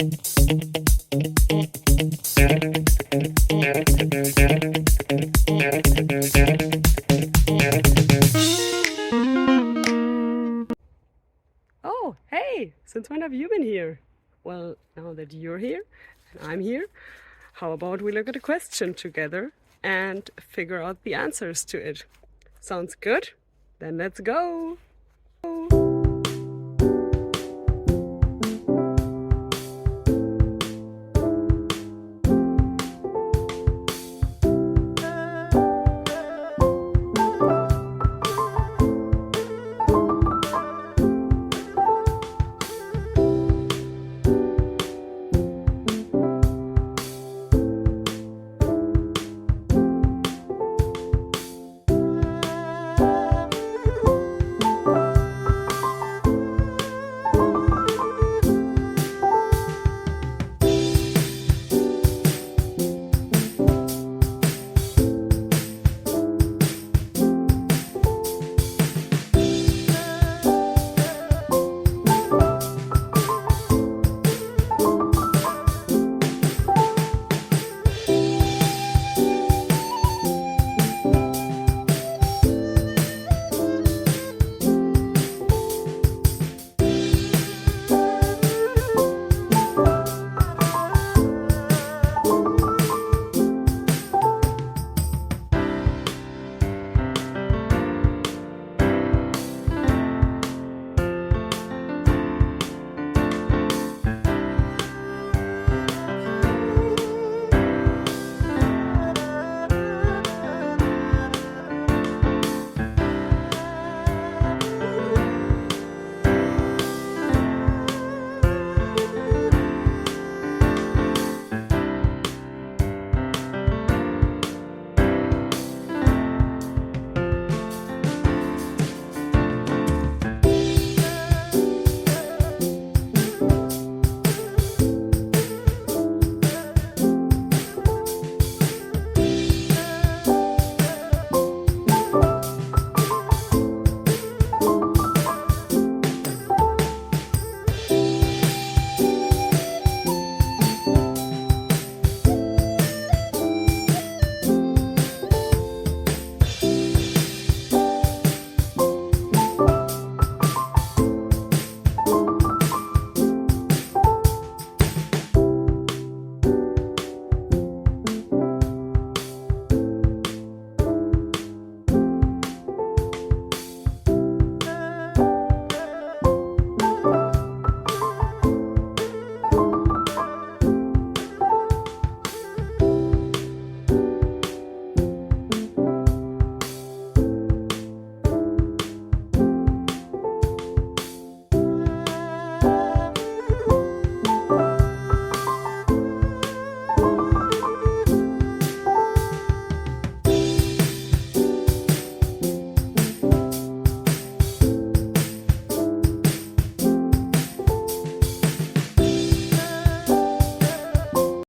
Oh, hey, since when have you been here? Well, now that you're here and I'm here, how about we look at a question together and figure out the answers to it? Sounds good? Then let's go!